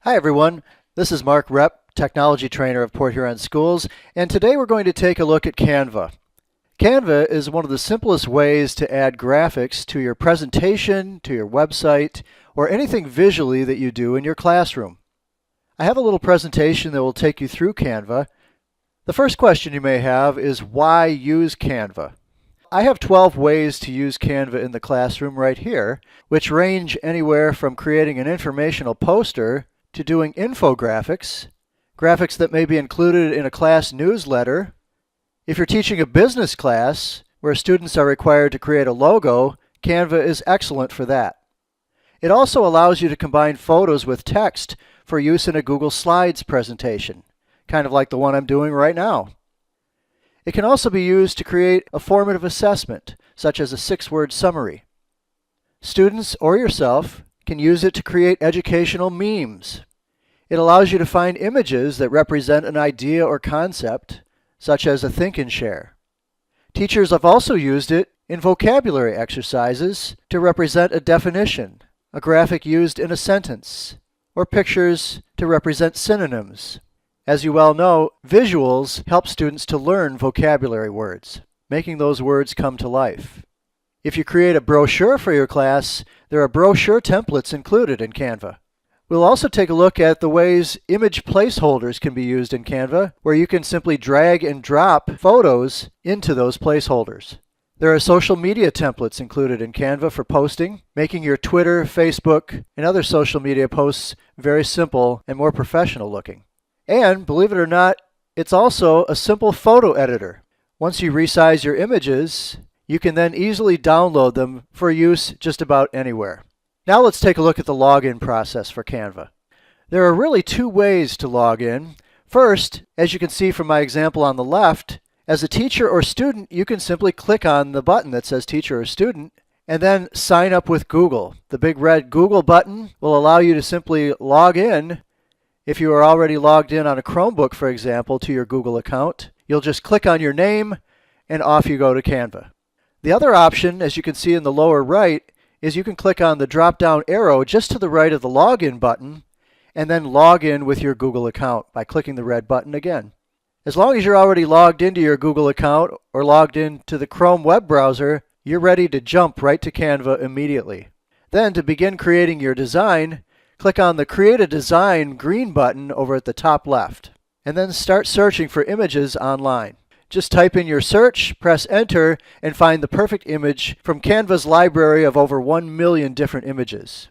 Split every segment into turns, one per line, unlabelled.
Hi everyone, this is Mark Repp, Technology Trainer of Port Huron Schools, and today we're going to take a look at Canva. Canva is one of the simplest ways to add graphics to your presentation, to your website, or anything visually that you do in your classroom. I have a little presentation that will take you through Canva. The first question you may have is why use Canva? I have 12 ways to use Canva in the classroom right here, which range anywhere from creating an informational poster to doing infographics, graphics that may be included in a class newsletter. If you're teaching a business class where students are required to create a logo, Canva is excellent for that. It also allows you to combine photos with text for use in a Google Slides presentation, kind of like the one I'm doing right now. It can also be used to create a formative assessment, such as a 6-word summary. Students or yourself can use it to create educational memes. It allows you to find images that represent an idea or concept, such as a think and share. Teachers have also used it in vocabulary exercises to represent a definition, a graphic used in a sentence, or pictures to represent synonyms. As you well know, visuals help students to learn vocabulary words, making those words come to life. If you create a brochure for your class, there are brochure templates included in Canva. We'll also take a look at the ways image placeholders can be used in Canva, where you can simply drag and drop photos into those placeholders. There are social media templates included in Canva for posting, making your Twitter, Facebook, and other social media posts very simple and more professional looking. And, believe it or not, it's also a simple photo editor. Once you resize your images, you can then easily download them for use just about anywhere. Now let's take a look at the login process for Canva. There are really 2 ways to log in. First, as you can see from my example on the left, as a teacher or student, you can simply click on the button that says Teacher or Student, and then sign up with Google. The big red Google button will allow you to simply log in. If you are already logged in on a Chromebook, for example, to your Google account, you'll just click on your name and off you go to Canva. The other option, as you can see in the lower right, is you can click on the drop-down arrow just to the right of the login button and then log in with your Google account by clicking the red button again. As long as you're already logged into your Google account or logged into the Chrome web browser, you're ready to jump right to Canva immediately. Then to begin creating your design, click on the Create a Design green button over at the top left, and then start searching for images online. Just type in your search, press enter, and find the perfect image from Canva's library of over 1 million different images.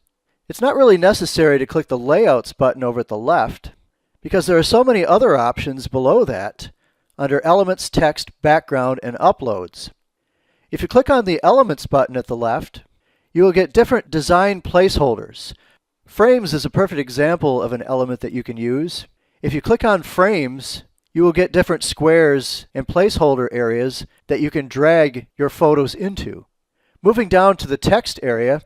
It's not really necessary to click the Layouts button over at the left, because there are so many other options below that under Elements, Text, Background, and Uploads. If you click on the Elements button at the left, you will get different design placeholders. Frames is a perfect example of an element that you can use. If you click on Frames, you will get different squares and placeholder areas that you can drag your photos into. Moving down to the text area,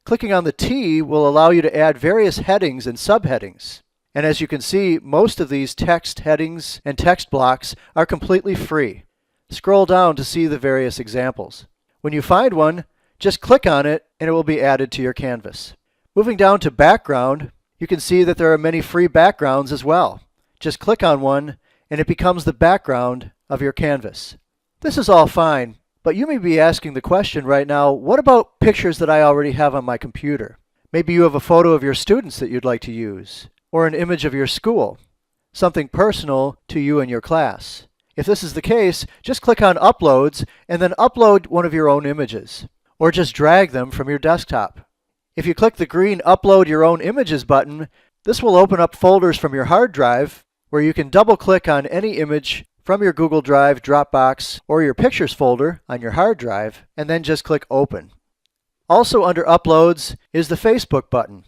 clicking on the T will allow you to add various headings and subheadings. And as you can see, most of these text headings and text blocks are completely free. Scroll down to see the various examples. When you find one, just click on it and it will be added to your canvas. Moving down to background, you can see that there are many free backgrounds as well. Just click on one and it becomes the background of your canvas. This is all fine, but you may be asking the question right now, what about pictures that I already have on my computer? Maybe you have a photo of your students that you'd like to use, or an image of your school, something personal to you and your class. If this is the case, just click on Uploads and then upload one of your own images, or just drag them from your desktop. If you click the green Upload Your Own Images button, this will open up folders from your hard drive where you can double-click on any image from your Google Drive, Dropbox, or your Pictures folder on your hard drive, and then just click Open. Also under Uploads is the Facebook button.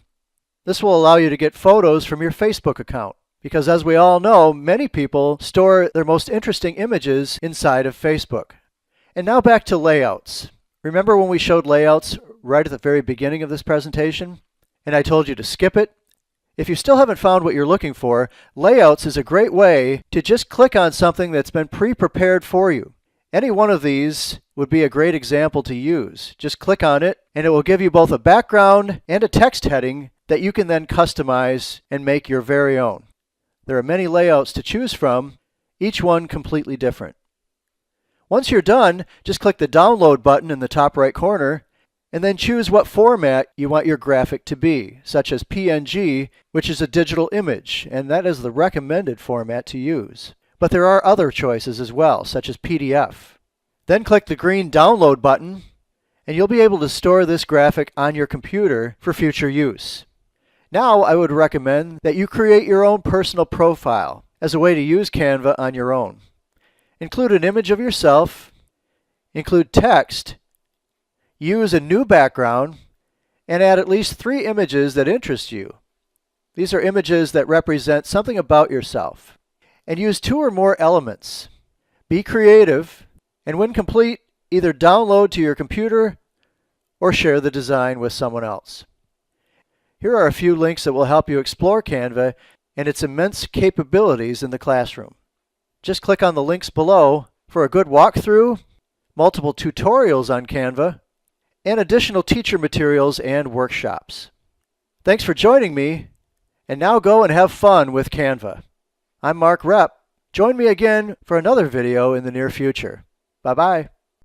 This will allow you to get photos from your Facebook account, because as we all know, many people store their most interesting images inside of Facebook. And now back to layouts. Remember when we showed layouts right at the very beginning of this presentation, and I told you to skip it? If you still haven't found what you're looking for, layouts is a great way to just click on something that's been pre-prepared for you. Any one of these would be a great example to use. Just click on it and it will give you both a background and a text heading that you can then customize and make your very own. There are many layouts to choose from, each one completely different. Once you're done, just click the download button in the top right corner and then choose what format you want your graphic to be, such as PNG, which is a digital image, and that is the recommended format to use. But there are other choices as well, such as PDF. Then click the green download button, and you'll be able to store this graphic on your computer for future use. Now I would recommend that you create your own personal profile as a way to use Canva on your own. Include an image of yourself, include text, use a new background, and add at least 3 images that interest you. These are images that represent something about yourself. And use 2 or more elements. Be creative, and when complete, either download to your computer or share the design with someone else. Here are a few links that will help you explore Canva and its immense capabilities in the classroom. Just click on the links below for a good walkthrough, multiple tutorials on Canva, and additional teacher materials and workshops. Thanks for joining me, and now go and have fun with Canva. I'm Mark Repp. Join me again for another video in the near future. Bye-bye.